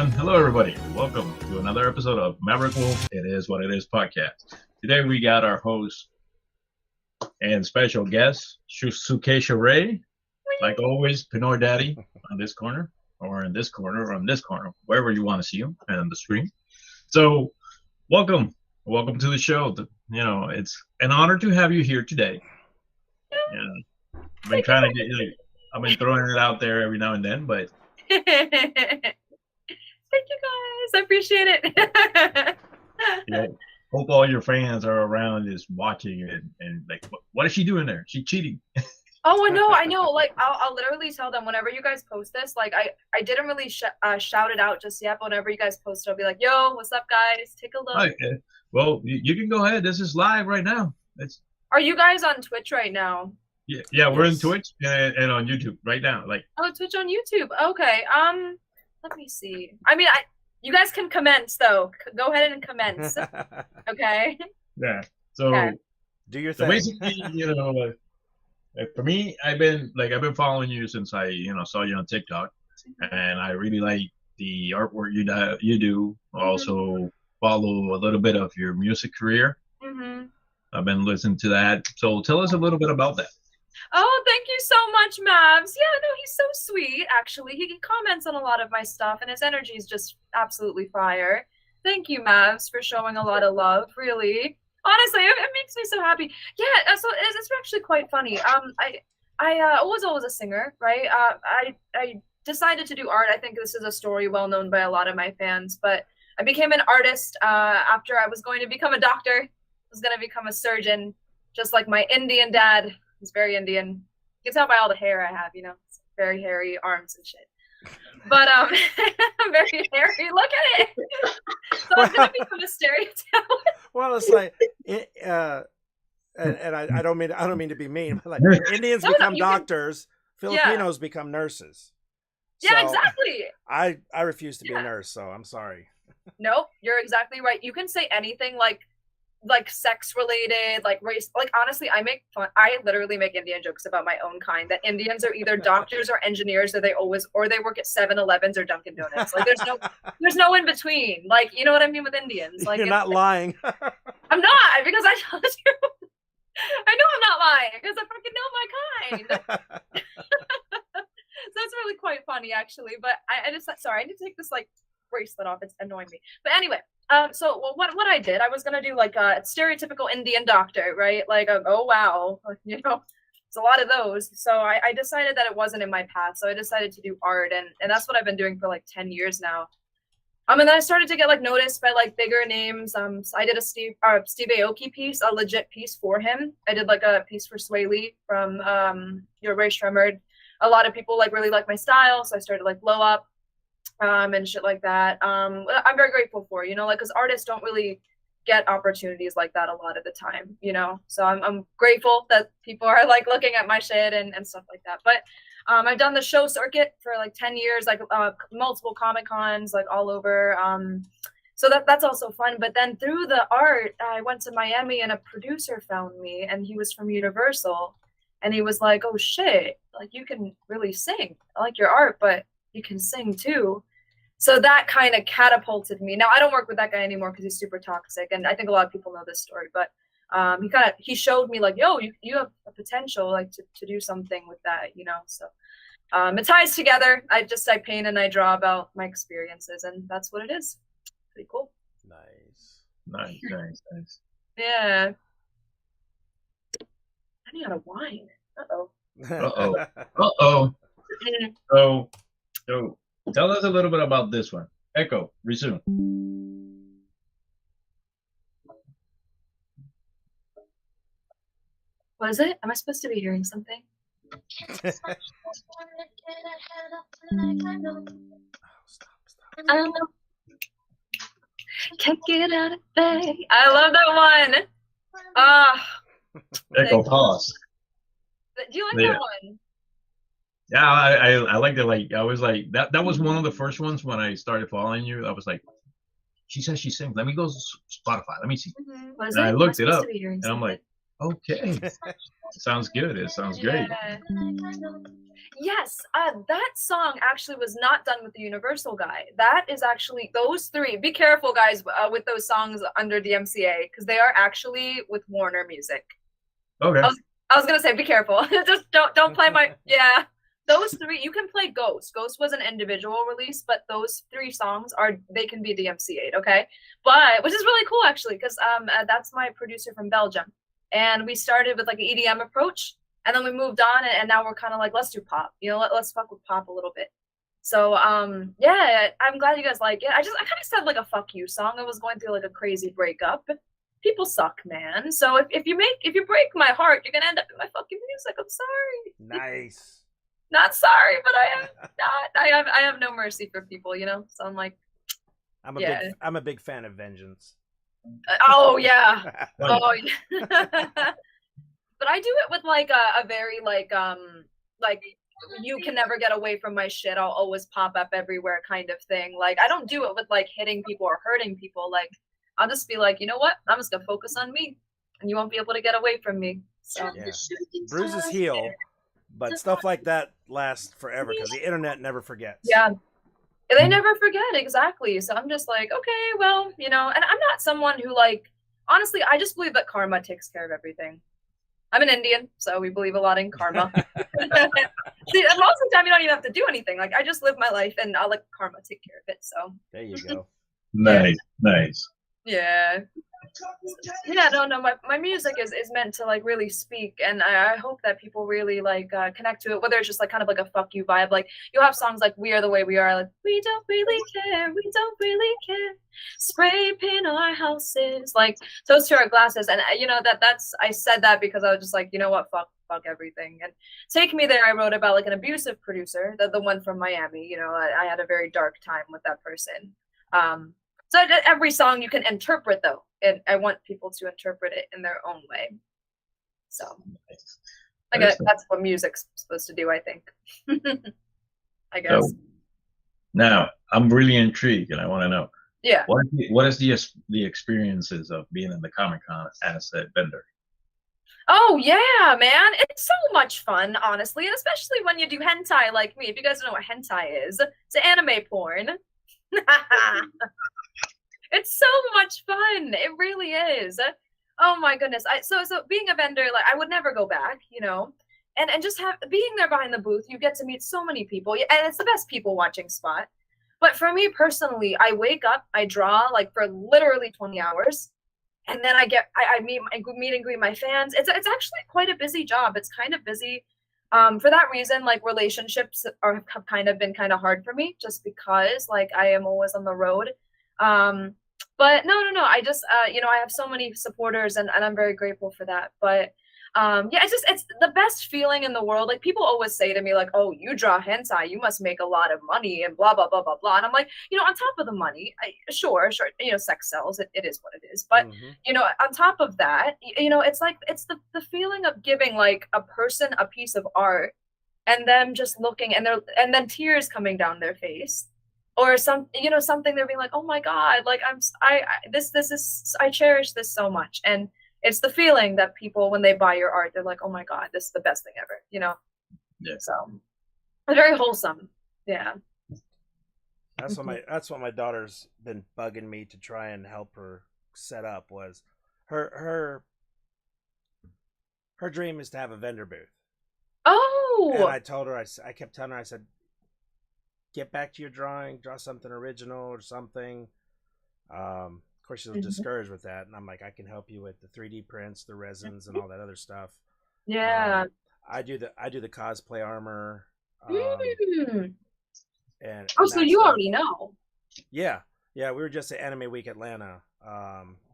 And hello, everybody. Welcome to another episode of Maverick Wolf. It is what it is podcast. Today we got our host and special guest, Sukesha Ray. Like always, Pinoy Daddy on this corner, or in this corner, or on this corner, wherever you want to see him, and on the screen. So, welcome to the show. It's an honor to have you here today. Yeah, I've been trying to get you. I've been throwing it out there every now and then, but. Thank you guys. I appreciate it. Yeah, hope all your fans are around just watching it and like, what is she doing there? She cheating. Oh, I know. Like, I'll literally tell them whenever you guys post this. Like, I didn't really shout it out just yet. But whenever you guys post it, I'll be like, "Yo, what's up, guys? Take a look." Okay. Well, you can go ahead. This is live right now. Are you guys on Twitch right now? Yeah, we're in Twitch and on YouTube right now. Like, Twitch on YouTube. Okay. Let me see. I mean, you guys can commence though. Go ahead and commence. Okay. Yeah. So okay. Do your so thing. basically, for me, I've been following you since I saw you on TikTok, and I really like the artwork you do. Also follow a little bit of your music career. I've been listening to that. So tell us a little bit about that. Oh, thank you so much, Mavs. Yeah, no, he's so sweet, actually. He comments on a lot of my stuff, and his energy is just absolutely fire. Thank you, Mavs, for showing a lot of love, really. Honestly, it makes me so happy. Yeah, so it's actually quite funny. I was always a singer, right? I decided to do art. I think this is a story well known by a lot of my fans, but I became an artist after I was going to become a doctor. I was going to become a surgeon, just like my Indian dad. He's very Indian. You can tell by all the hair I have, very hairy arms and shit. But I'm very hairy. Look at it. So I'm gonna become a stereotype. Well, it's like, and I don't mean to be mean, but like Indians become doctors, Filipinos become nurses. Yeah, so exactly. I refuse to be a nurse, so I'm sorry. Nope, you're exactly right. You can say anything like sex related, like race. Like, honestly, I literally make Indian jokes about my own kind, that Indians are either doctors or engineers, or they work at 7-Elevens or Dunkin' Donuts. Like, there's no in between. Like, you know what I mean with Indians. Like, you're not lying. I'm not, because I told you. I know I'm not lying because I fucking know my kind. So that's really quite funny, actually. But I just sorry, I need to take this like bracelet off. It's annoying me. But anyway. What I did, I was gonna do like a stereotypical Indian doctor, right? Like, oh wow, there's a lot of those. So I decided that it wasn't in my path. So I decided to do art, and that's what I've been doing for like 10 years now. And then I started to get like noticed by like bigger names. So I did a Steve Aoki piece, a legit piece for him. I did like a piece for Sway Lee from Your Ray Shremmerd. A lot of people like really like my style, so I started like blow up. And shit like that. I'm very grateful for, because artists don't really get opportunities like that a lot of the time, So I'm grateful that people are like looking at my shit and stuff like that. But I've done the show circuit for like 10 years, like multiple Comic Cons, like all over. So that's also fun. But then through the art, I went to Miami and a producer found me, and he was from Universal, and he was like, "Oh shit, like you can really sing. I like your art, but you can sing too." So that kind of catapulted me. Now I don't work with that guy anymore because he's super toxic, and I think a lot of people know this story. But he showed me like, yo, you have a potential like to do something with that, So it ties together. I paint and I draw about my experiences, and that's what it is. Pretty cool. Nice. Yeah. I need out of wine. So tell us a little bit about this one. Echo, resume. What is it? Am I supposed to be hearing something? Stop. Can't get out of bed. I love that one. Echo, pause. Do you like that one? Yeah, I liked it. Like, I was like, that was one of the first ones when I started following you. I was like, she says she sings. Let me go to Spotify. Let me see. What is and it? I looked it up, and I'm like, Okay. Sounds good. It sounds great. Yeah. Yes, that song actually was not done with the Universal guy. That is actually those three. Be careful, guys, with those songs under DMCA because they are actually with Warner Music. Okay. I was gonna say, be careful. Just don't play my yeah. Those three, you can play Ghost. Ghost was an individual release, but those three songs they can be DMCA'd, okay? But which is really cool actually, because that's my producer from Belgium, and we started with like an EDM approach, and then we moved on, and now we're kind of like, let's do pop, let's fuck with pop a little bit. So yeah, I'm glad you guys like it. I kind of said like a fuck you song. I was going through like a crazy breakup. People suck, man. So if you break my heart, you're gonna end up in my fucking music. I'm sorry. Nice. Not sorry, but I am not. I have no mercy for people, So I'm like, I'm a big fan of Vengeance. Oh yeah. Oh yeah. But I do it with like a very like you can never get away from my shit. I'll always pop up everywhere kind of thing. Like I don't do it with like hitting people or hurting people. Like I'll just be like, you know what? I'm just gonna focus on me, and you won't be able to get away from me. So yeah. Bruises heal, but stuff like that lasts forever because the internet never forgets. Yeah, they never forget, exactly. So I'm just like, okay, well, and I'm not someone who like, honestly, I just believe that karma takes care of everything. I'm an Indian, so we believe a lot in karma. See, most of the time you don't even have to do anything. Like I just live my life, and I'll let karma take care of it. So there you go. Nice. Yeah. Yeah, no, my music is meant to like really speak, and I hope that people really like connect to it, whether it's just like kind of like a fuck you vibe. Like you'll have songs like We Are the Way We Are, like we don't really care, spray paint our houses, like toast to our glasses. And that's I said that because I was just like, you know what, fuck everything. And Take Me There, I wrote about like an abusive producer, the one from Miami. I had a very dark time with that person. So every song you can interpret, though, and I want people to interpret it in their own way. So, that's what music's supposed to do, I think. I guess. So, now, I'm really intrigued, and I want to know. Yeah. What is the experiences of being in the Comic-Con as a vendor? Oh yeah, man! It's so much fun, honestly, and especially when you do hentai like me. If you guys don't know what hentai is, it's anime porn. It's so much fun. It really is. Oh my goodness. So being a vendor, like I would never go back, and just being there behind the booth, you get to meet so many people, and it's the best people watching spot. But for me personally, I wake up, I draw like for literally 20 hours, and then I meet and greet my fans. It's actually quite a busy job. It's kind of busy. For that reason, like relationships have kind of been kind of hard for me, just because like I am always on the road. But no, I just I have so many supporters, and I'm very grateful for that. But yeah, it's the best feeling in the world. Like people always say to me like, oh, you draw hentai, you must make a lot of money and blah blah blah blah blah. And I'm like, on top of the money, sure, sex sells, it is what it is. But on top of that, it's like it's the feeling of giving like a person a piece of art, and them just looking, and then tears coming down their face, or something they're being like, oh my god, like I cherish this so much. And it's the feeling that people, when they buy your art, they're like, oh my god, this is the best thing ever, Yeah. So it's very wholesome. Yeah. That's what my daughter's been bugging me to try and help her set up. Was her dream is to have a vendor booth. Oh. And I told her, I kept telling her, I said, get back to your drawing, draw something original or something. Of course, she was discouraged with that, and I'm like, I can help you with the 3D prints, the resins, and all that other stuff. Yeah. I do the cosplay armor. And so you stuff. Already know. Yeah. We were just at Anime Week Atlanta.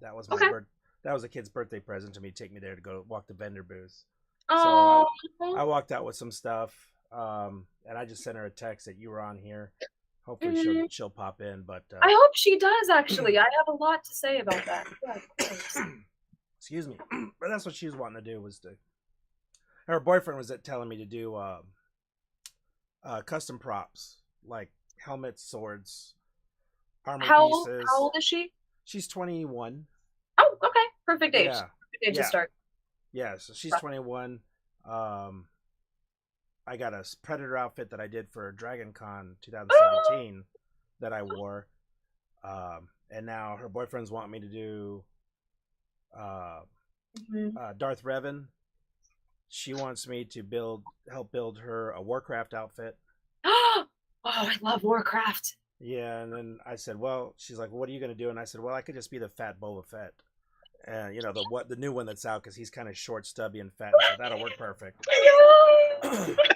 That was that was a kid's birthday present to me. Take me there to go walk the vendor booth. Oh. So I walked out with some stuff. And I just sent her a text that you were on here. Hopefully she'll pop in, but I hope she does. Actually, I have a lot to say about that. Excuse me, but that's what she was wanting to do. Her boyfriend was telling me to do custom props like helmets, swords, armor pieces. How old is she? She's 21. Oh, okay, perfect age. Yeah. Perfect age to start. Yeah, so she's 21. I got a Predator outfit that I did for Dragon Con 2017 that I wore. And now her boyfriends want me to do Darth Revan. She wants me to help build her a Warcraft outfit. Oh, I love Warcraft. Yeah, and then I said, well, she's like, what are you going to do? And I said, well, I could just be the fat Boba Fett. And, you know, the new one that's out, because he's kind of short, stubby, and fat. So that'll work perfect.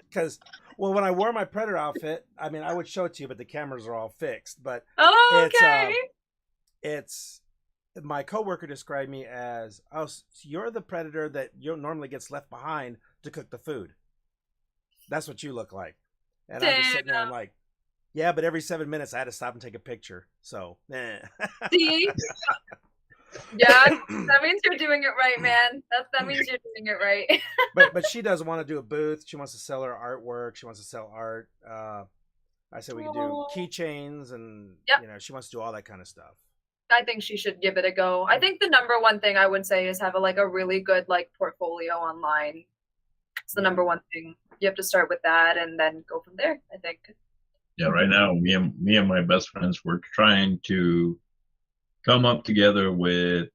Because, well, when I wore my Predator outfit, I mean, I would show it to you, but the cameras are all fixed. But okay. It's my coworker described me as, oh, so you're the Predator that normally gets left behind to cook the food. That's what you look like. And I'm just sitting there, I'm like, yeah, but every 7 minutes I had to stop and take a picture. So, See? Yeah, that means you're doing it right, man. That means you're doing it right. but she doesn't want to do a booth. She wants to sell her artwork. She wants to sell art. I said we could do keychains, and you know, she wants to do all that kind of stuff. I think she should give it a go. I think the number one thing I would say is have a really good portfolio online. It's the number one thing. You have to start with that and then go from there, I think. Yeah, right now me and my best friends, we're trying to come up together with,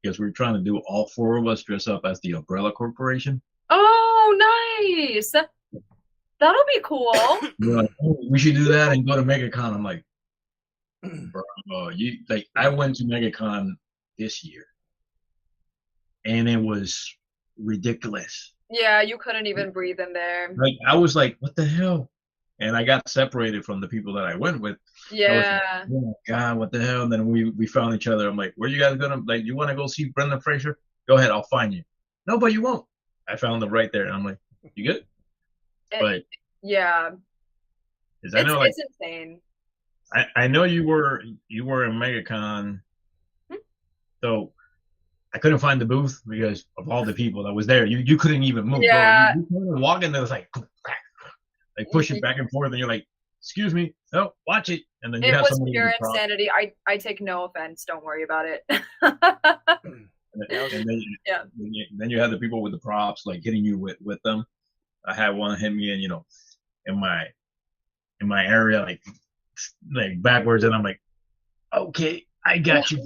because we're trying to do all four of us dress up as the Umbrella Corporation. Oh, nice. That'll be cool. We're like, oh, we should do that and go to MegaCon. I'm like, bro, I went to MegaCon this year and it was ridiculous. Yeah, you couldn't even breathe in there. Like, I was like, what the hell? And I got separated from the people that I went with. Yeah. Like, oh my God, what the hell? And then we found each other. I'm like, where you guys gonna, like, you want to go see Brendan Fraser? Go ahead, I'll find you. No, but you won't. I found them right there. And I'm like, you good? But yeah. Is I know, it's insane. I know you were in MegaCon. So I couldn't find the booth because of all the people that was there. You couldn't even move. Yeah. Bro. You couldn't walk in there, was like push it back and forth, and you're like, excuse me, no, watch it. And then you have somebody. It was pure insanity. I take no offense. Don't worry about it. Then you have the people with the props, like hitting you with them. I had one hit me, and in my area, like backwards, and I'm like, okay, I got you.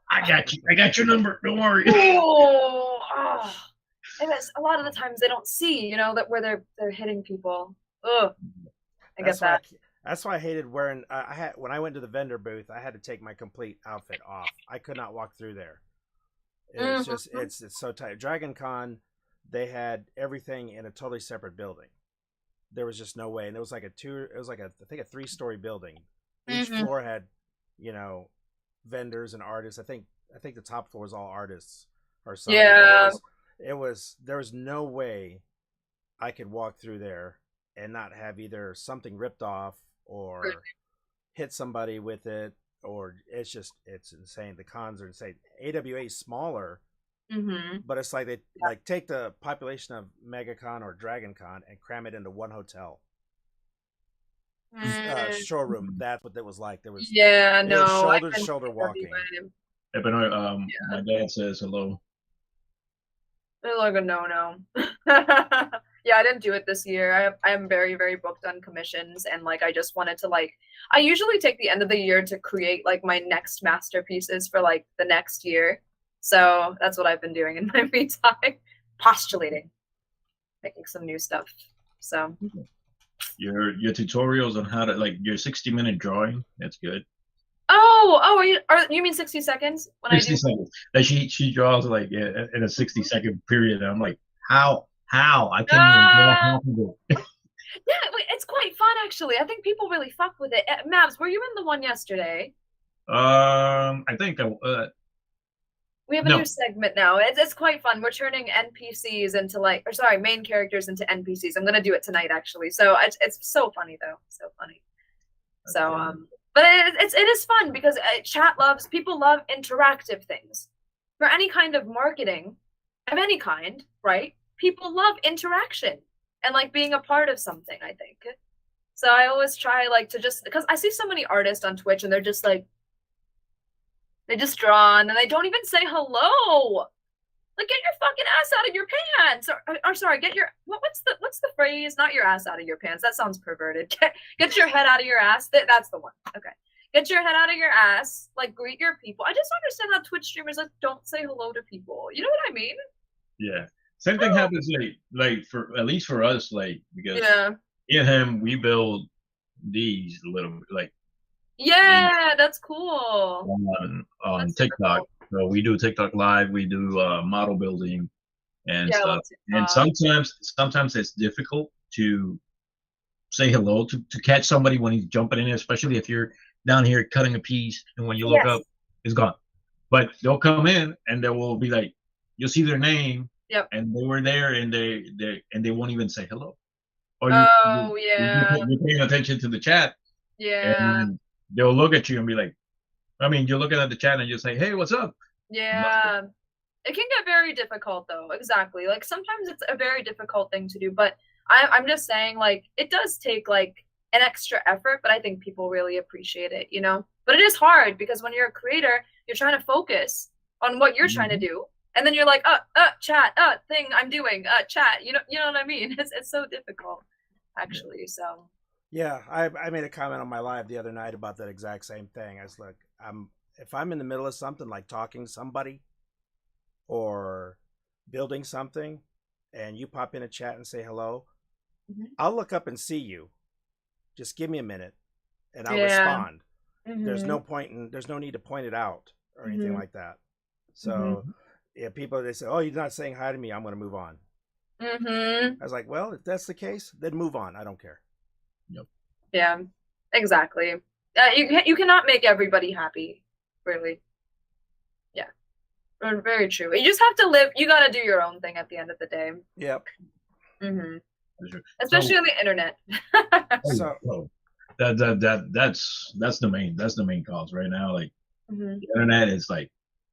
I got your number. Don't worry. Oh. And a lot of the times they don't see, that where they're hitting people. Ugh. I get that. That's why I hated wearing. When I went to the vendor booth, I had to take my complete outfit off. I could not walk through there. It's just it's so tight. Dragon Con, they had everything in a totally separate building. There was just no way, and it was like I think a 3-story building. Each floor had, vendors and artists. I think the top floor was all artists or something. Yeah. There was no way I could walk through there and not have either something ripped off or hit somebody with it, or it's insane. The cons are insane. AWA is smaller, but it's like they take the population of MegaCon or Dragon Con and cram it into one hotel. Showroom. That's what it was like. There was shoulder to shoulder walking. Yeah, but my dad says hello. It's like a no. Yeah, I didn't do it this year. I am very, very booked on commissions, and I just wanted to I usually take the end of the year to create my next masterpieces for the next year. So that's what I've been doing in my free time, postulating, making some new stuff. So your tutorials on how to your 60-minute drawing, that's good. Oh, you mean 60 seconds? 60 seconds. Like she draws in a 60-second period. And I'm like, how? I can't even draw half of it. Yeah, it's quite fun actually. I think people really fuck with it. Mavs, were you in the one yesterday? I think we have a new segment now. It's quite fun. We're turning NPCs into main characters into NPCs. I'm gonna do it tonight actually. So it's so funny though. So funny. So but it is fun because people love interactive things. For any kind of marketing of any kind, right? People love interaction and being a part of something, I think. So I always try to just, because I see so many artists on Twitch and they're just they just draw and they don't even say hello. Like, get your fucking ass out of your pants, or sorry, get your what's the phrase? Not your ass out of your pants. That sounds perverted. Get your head out of your ass. That's the one. Okay, get your head out of your ass. Like, greet your people. I just don't understand how Twitch streamers like don't say hello to people. You know what I mean? Yeah. Same thing happens like for at least for us, like because Yeah. in him we build these little like Yeah, that's cool. on That's super TikTok. cool. So we do TikTok live, we do model building and Yeah, I love stuff. And TikTok. sometimes it's difficult to say hello to catch somebody when he's jumping in, especially if you're down here cutting a piece and when you look Yes. up, it's gone. But they'll come in and they will be like, you'll see their name, Yep. and they were there, and they won't even say hello. Or Oh yeah. you're paying attention to the chat, Yeah. and they'll look at you and be like, I mean, you're looking at the chat and you say, hey, what's up? Yeah. It can get very difficult though. Exactly. Like sometimes it's a very difficult thing to do, but I'm just saying like it does take like an extra effort, but I think people really appreciate it, you know? But it is hard because when you're a creator, you're trying to focus on what you're trying to do. And then you're like, chat, thing I'm doing, chat. You know what I mean? It's so difficult, actually. So Yeah, I made a comment on my live the other night about that exact same thing. I was like, if I'm in the middle of something like talking to somebody or building something, and you pop in a chat and say hello, I'll look up and see you. Just give me a minute, and I'll respond. There's no need to point it out or anything like that. So, yeah, people they say, "Oh, you're not saying hi to me. I'm going to move on." I was like, "Well, if that's the case, then move on. I don't care." Yep. Yeah, exactly. You cannot make everybody happy, really. Yeah, very true. You just have to live. You got to do your own thing at the end of the day. Yep. Especially on the internet. So that's the main cause right now. Like the internet is like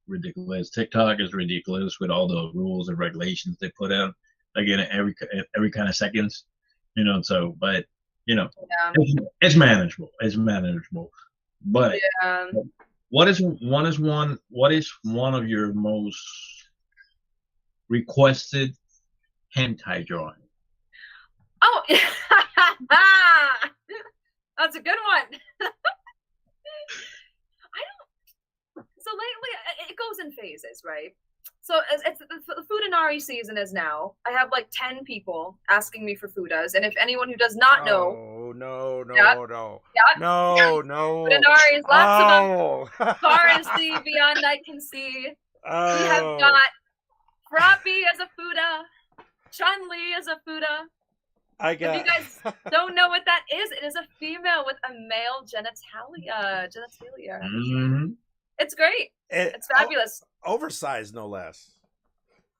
ridiculous. TikTok is ridiculous with all the rules and regulations they put out like in every kind of seconds, you know. So, but you know, it's manageable. It's manageable. But what is one of your most requested hentai drawing? Oh, that's a good one. So lately, it goes in phases, right? So it's the Fudanari season is now. I have like 10 people asking me for fudas, and if anyone who does not know, no, Fudanari is lots of them, far and see, beyond I can see. We have got Frappi as a fuda, Chun-Li as a fuda. If you guys don't know what that is, it is a female with a male genitalia. It's great. It's fabulous. Oversized, no less.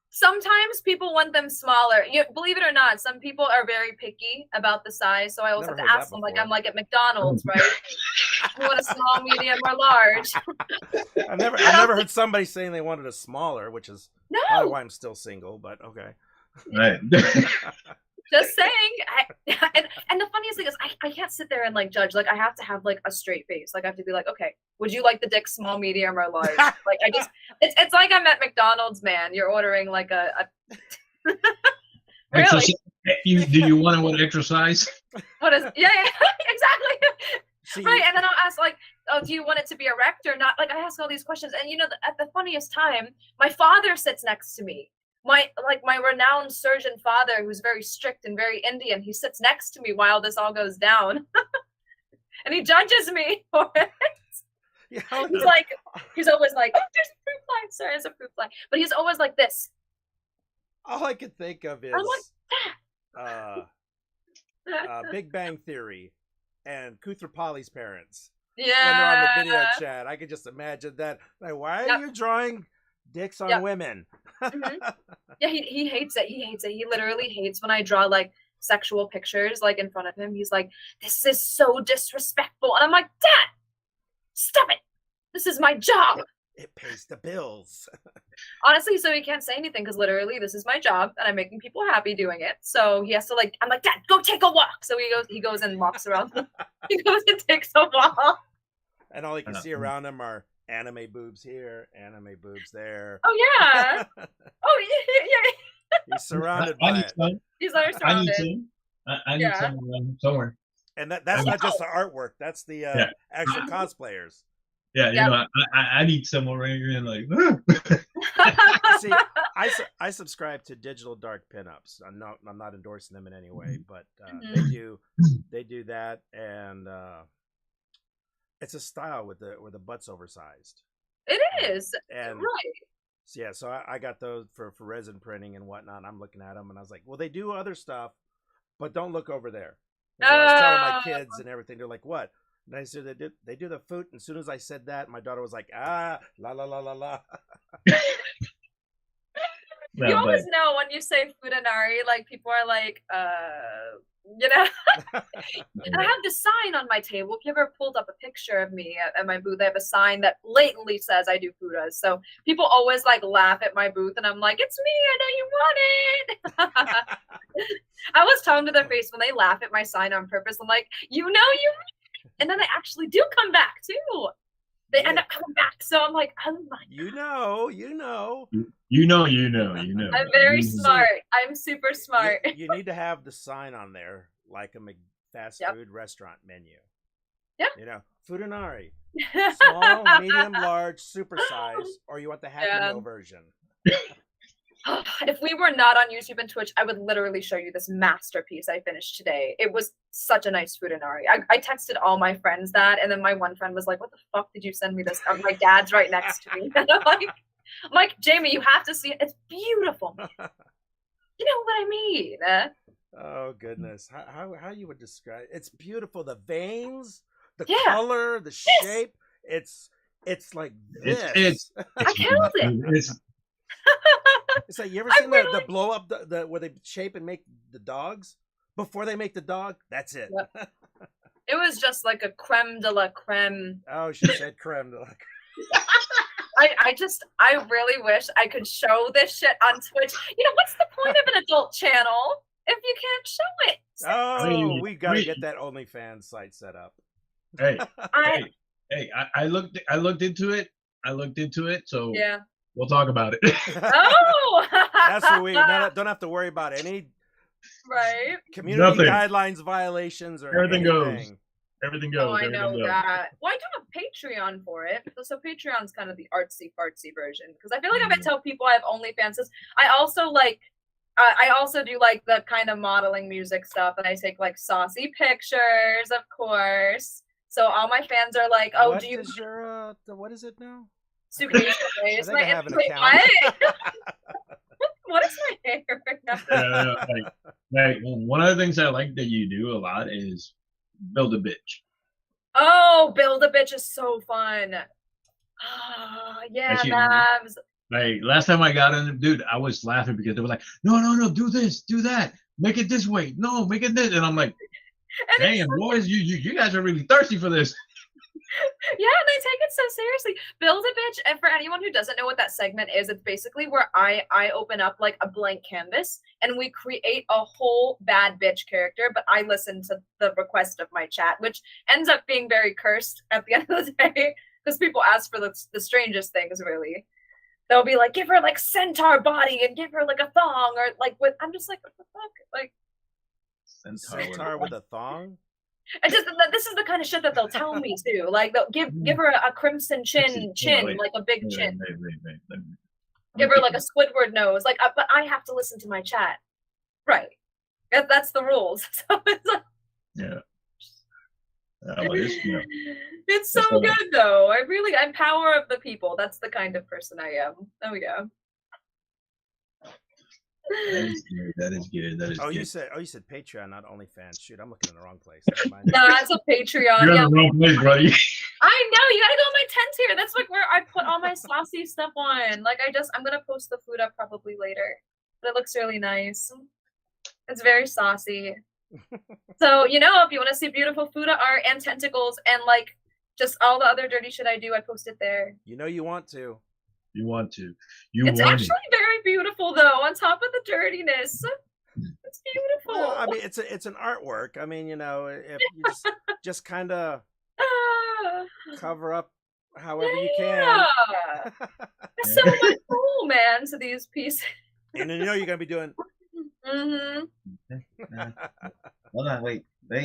Sometimes people want them smaller. Believe it or not, some people are very picky about the size. So I always have to ask them, like I'm like at McDonald's, right? You want a small, medium, or large? I've never heard somebody saying they wanted a smaller, which is probably why I'm still single. But okay. Right. Just saying. And the funniest thing is I can't sit there and like judge. Like I have to have like a straight face. Like I have to be like, okay, would you like the dick small, medium, or large? Like I just it's like I'm at McDonald's, man. You're ordering like a really? Do you want to exercise? What is exactly. Right. And then I'll ask like, oh, do you want it to be erect or not? Like I ask all these questions. And you know, at the funniest time, my father sits next to me. My renowned surgeon father, who's very strict and very Indian, he sits next to me while this all goes down, and he judges me for it. Yeah, he's always like, oh, there's a fruit fly, sir, there's a fruit fly, but he's always like this. All I can think of is Big Bang Theory and Koothrappali's parents. Yeah, when they're on the video chat, I could just imagine that. Like, why are you drawing dicks on women? Yeah, he hates it. He hates it. He literally hates when I draw like sexual pictures like in front of him. He's like, this is so disrespectful. And I'm like, Dad, stop it. This is my job. It pays the bills. Honestly, so he can't say anything because literally this is my job and I'm making people happy doing it. So he has to like, I'm like, Dad, go take a walk. So he goes and walks around. He goes and takes a walk. And all he can see around him are anime boobs here, anime boobs there. Oh yeah. Oh yeah. He's surrounded I by need it. some. These are I need surrounded. some. I need Yeah. some somewhere. And that's not just the artwork. That's the Yeah. actual cosplayers. Yeah, Yep. I need someone right here and like. See, I subscribe to Digital Dark Pinups. I'm not endorsing them in any way, but they do that, and it's a style where the butt's oversized. It is. And Right. yeah, so I got those for resin printing and whatnot. And I'm looking at them, and I was like, well, they do other stuff, but don't look over there. And so I was telling my kids and everything. They're like, what? And I said, they do the food. And as soon as I said that, my daughter was like, la la la la la. No, You always know when you say Fudanari, like people are like, you know. And I have this sign on my table. If you ever pulled up a picture of me at my booth, I have a sign that blatantly says I do fudas. So people always like laugh at my booth, and I'm like, it's me, I know you want it. I was telling to their face when they laugh at my sign on purpose. I'm like, you know you, and then they actually do come back too. They end up coming back. So I'm like, oh my god. You know. You know. I'm very smart. I'm super smart. You need to have the sign on there, like a fast food restaurant menu. Yeah. You know, Fudanari. Small, medium, large, super size, or you want the Happy Meal version. If we were not on YouTube and Twitch, I would literally show you this masterpiece I finished today. It was such a nice Fudanari. I texted all my friends that, and then my one friend was like, what the fuck did you send me this? My dad's right next to me. And I'm like, Jamie, you have to see it. It's beautiful. You know what I mean? Oh, goodness. How you would describe it? It's beautiful. The veins, the Yeah. color, the shape. It's like this. I killed it. It's like, you ever seen the blow up the where they shape and make the dogs before they make the dog? That's it. Yep. It was just like a creme de la creme. Oh, she said creme de la creme. I really wish I could show this shit on Twitch. You know, what's the point of an adult channel if you can't show it? Oh, we gotta get that OnlyFans site set up. Hey, I looked into it. So yeah. We'll talk about it. Oh, that's what we don't have to worry about any community guidelines violations or everything anything. goes. Everything goes. Oh, I know goes. that. Well, I do have Patreon for it. So Patreon's kind of the artsy fartsy version, because I feel like if I tell people I have OnlyFans, I also do like the kind of modeling music stuff, and I take like saucy pictures, of course. So all my fans are like, "Oh, what do you?" Is your, what is it now? Sukesha Ray. I think I have an account. What is my hair right now? One of the things I like that you do a lot is build a bitch. Oh, build a bitch is so fun. Oh, yeah, Babs. Like last time I got in, dude, I was laughing because they were like, no, do this, do that, make it this way, no, make it this, and I'm like, damn, boys, you guys are really thirsty for this. Yeah, they take it so seriously. Build a bitch, and for anyone who doesn't know what that segment is, it's basically where I open up like a blank canvas and we create a whole bad bitch character, but I listen to the request of my chat, which ends up being very cursed at the end of the day because people ask for the strangest things, really. They'll be like, give her like centaur body and give her like a thong, or like with, I'm just like, what the fuck? Like centaur with a thong? This is the kind of shit that they'll tell me too. Like they'll give her a crimson chin, like a big chin. Give her like a Squidward nose. Like, but I have to listen to my chat, right? That's the rules. So it's like, yeah. It's so good though. I'm power of the people. That's the kind of person I am. There we go. That is good. You said Patreon, not OnlyFans. Shoot, I'm looking in the wrong place. No, that's a Patreon. You're in the wrong place, buddy. I know, you gotta go on my tent here. That's like where I put all my saucy stuff on. Like I'm gonna post the food up probably later. But it looks really nice. It's very saucy. So, if you want to see beautiful food art and tentacles and like just all the other dirty shit I do, I post it there. You want to. It's actually very beautiful though, on top of the dirtiness. It's beautiful. Well, I mean, it's an artwork. I mean, if you just kind of cover up however you can. There's so much soul, man, to these pieces. And then you're gonna be doing. Hold on, wait.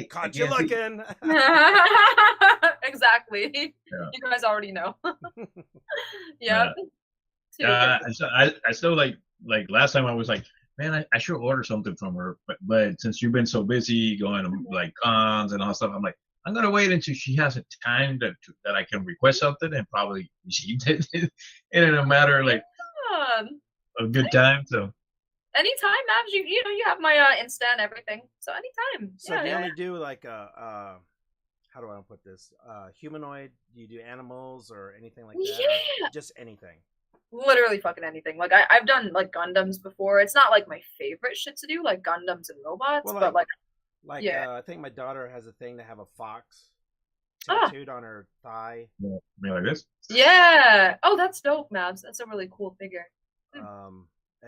Caught you looking. Exactly. Yeah. You guys already know. Yep. I still like last time I was like, man, I should order something from her, but since you've been so busy going to like cons and all that stuff, I'm like, I'm gonna wait until she has a time that I can request something, and probably she did it in a matter of like a good time. So anytime, Mavs, you know you have my Insta and everything, so anytime. So do you only do like how do I put this? Humanoid? Do you do animals or anything like that? Yeah. Or just anything. Literally fucking anything. Like I've done like Gundams before. It's not like my favorite shit to do, like Gundams and robots, Well, but like yeah. I think my daughter has a thing to have a fox tattooed on her thigh. me like this. Yeah. Oh, that's dope, Mavs. That's a really cool figure. And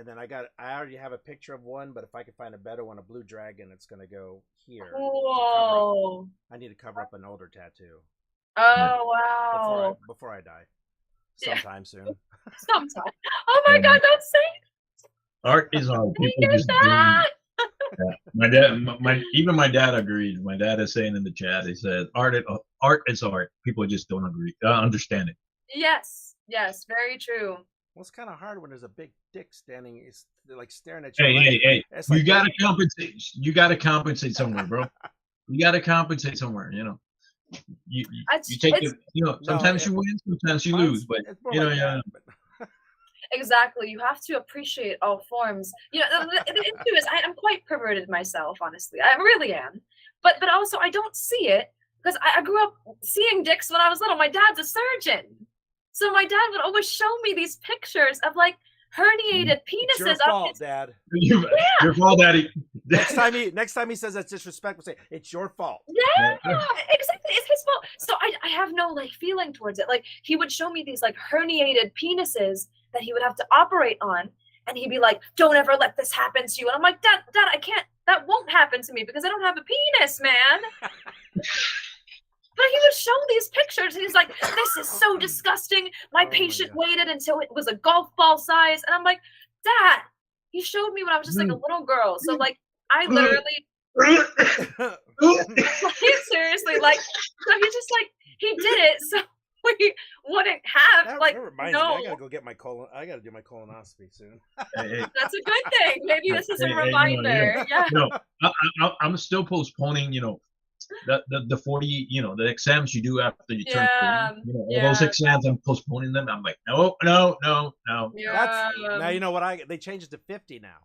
then I already have a picture of one, but if I can find a better one, a blue dragon, it's gonna go here. Cool. I need to cover up an older tattoo. Oh wow. Before I die. Sometime soon. Sometime. Oh my god, that's sick. Art is art. People just do. Yeah. My dad, even my dad agreed. My dad is saying in the chat, he said, "Art is art. People just don't understand it." Yes, very true. Well, it's kind of hard when there's a big dick standing. It's like staring at you. Hey! It's You like, gotta compensate. You gotta compensate somewhere, bro. You gotta compensate somewhere. You know. You take it. You know, sometimes you win, sometimes you lose, but you know, yeah. Exactly. You have to appreciate all forms. You know, the issue is I'm quite perverted myself, honestly. I really am. But also I don't see it because I grew up seeing dicks when I was little. My dad's a surgeon. So my dad would always show me these pictures of like herniated penises. It's your fault, Dad. Your fault, Daddy. Next time he says that's disrespectful, say it's your fault. Yeah, exactly. It's his fault. So I have no like feeling towards it. Like he would show me these like herniated penises that he would have to operate on, and he'd be like, "Don't ever let this happen to you." And I'm like, Dad, I can't. That won't happen to me because I don't have a penis, man. But he would show these pictures, and he's like, "This is so disgusting. My patient waited until it was a golf ball size." And I'm like, Dad, he showed me when I was just like a little girl. So like, I literally, seriously, like, so he's just like, he did it, so we wouldn't have that reminds me, I gotta go get my colon. I gotta do my colonoscopy soon. That's a good thing. Maybe this is a reminder. Yeah. No, I'm still postponing. You know, the 40, you know, the exams you do after you turn 40, you know, all those exams, I'm postponing them. I'm like, no. Yeah. Now you know what they changed it to 50 now.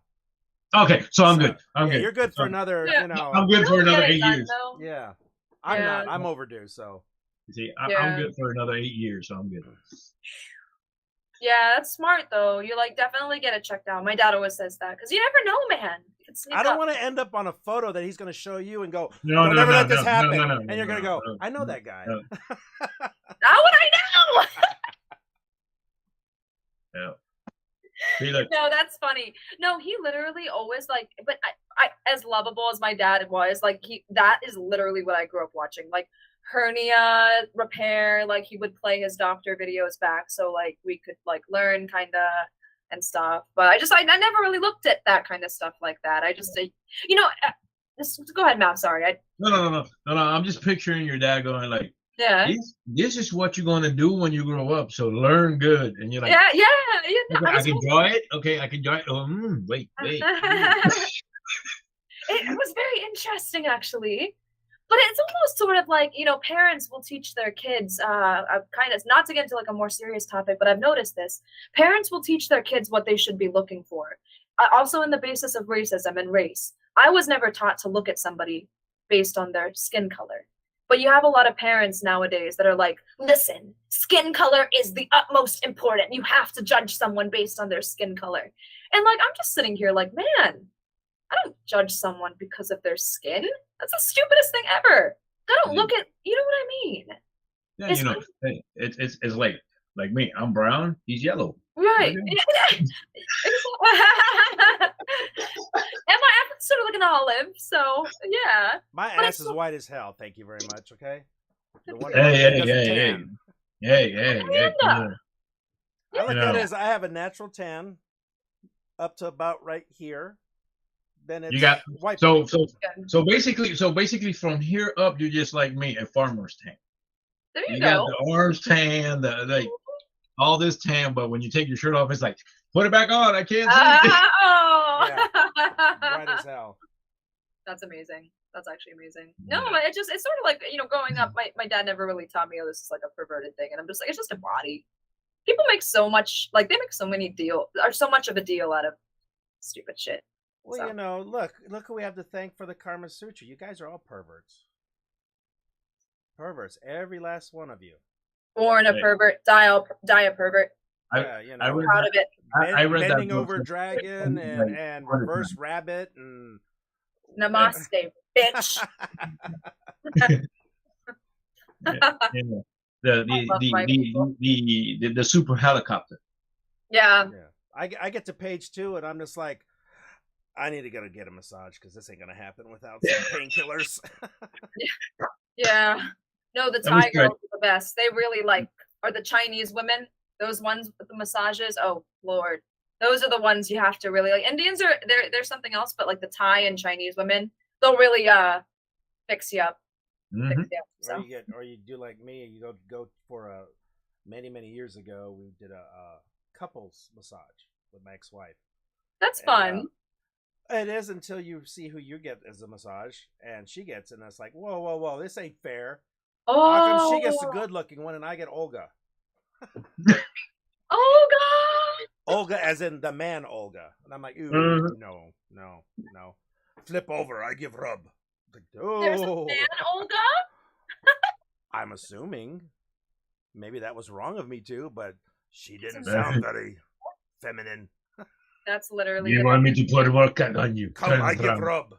Okay, so I'm good. I'm good. You're good for another, you know. I'm good for another 8 years. Yeah. I'm not. I'm overdue, so. You see, I'm good for another 8 years, so I'm good. Yeah, that's smart though. You like definitely get it checked out. My dad always says that because you never know, man. I don't want to end up on a photo that he's going to show you and go, no, "Don't ever let this happen," no, and you're going to go, "I know that guy." No. How would I know? Yeah. No, that's funny. No, he literally always like, but I as lovable as my dad was, like that is literally what I grew up watching. Like hernia repair, like he would play his doctor videos back so like we could like learn kind of and stuff. But I never really looked at that kind of stuff like that. I just you know, go ahead, Matt. Sorry. No. I'm just picturing your dad going like, yeah, this is what you're going to do when you grow up, so learn good. And you're like, yeah. Okay, I can draw it. Okay, I can draw it. Oh, wait. It was very interesting, actually. But it's almost sort of like, you know, parents will teach their kids, kind of, not to get into like a more serious topic, but I've noticed this. Parents will teach their kids what they should be looking for. Also in the basis of racism and race. I was never taught to look at somebody based on their skin color. But you have a lot of parents nowadays that are like, listen, skin color is the utmost important. You have to judge someone based on their skin color. And like, I'm just sitting here like, man, I don't judge someone because of their skin. That's the stupidest thing ever. I don't look at, you know what I mean? Yeah, you know, it's like me. I'm brown. He's yellow. Right. And my apple's sort of like an olive, so yeah. My ass is white as hell. Thank you very much. Okay. Hey. Hey, Amanda. you know, I look you at it know, as I have a natural tan up to about right here. Then you it's got white so point. so Good. so basically from here up, you're just like me, a farmer's tan. There you You got go. the orange tan, the like all this tan, but when you take your shirt off, it's like put it back on. I can't see. Oh. Yeah. Bright as hell. That's amazing. That's actually amazing. No, but it's sort of like, growing up, my dad never really taught me, oh, this is like a perverted thing. And I'm just like, it's just a body. People make so much, like, they make so much of a deal out of stupid shit. Well, So. look who we have to thank for the Karma Sutra. You guys are all perverts. Perverts, every last one of you. Born a Hey, pervert, die a pervert. I Yeah, you I know, read Proud that of it. I read that bending book over dragon like and 100 reverse times. rabbit and Namaste, bitch. Yeah, you know, the I the love the my people. the super helicopter. Yeah. yeah. I get to page 2 and I'm just like, I need to go get a massage because this ain't gonna happen without some painkillers. Yeah. No, the Let me Thai try. girls are the best. They really are the Chinese women, those ones with the massages. Oh, Lord. Those are the ones you have to really like. Indians are they're something else, but like the Thai and Chinese women, they'll really fix you up. Fix Hmm. you up. So or you do like me, you go for a many years ago. We did a couples massage with my ex-wife. that's And fun. it is until you see who you get as a massage, and she gets, and it's like, whoa, this ain't fair. How come she gets the Oh, good-looking one and I get Olga? oh God. Olga, as in the man Olga, and I'm like, ooh, Hmm. no. Flip over, I give rub. Like, There's a oh, man, Olga. I'm assuming maybe that was wrong of me too, but she didn't That's sound very feminine. literally You the want most. me to put more cut on you? Come, Turn I give around. rub.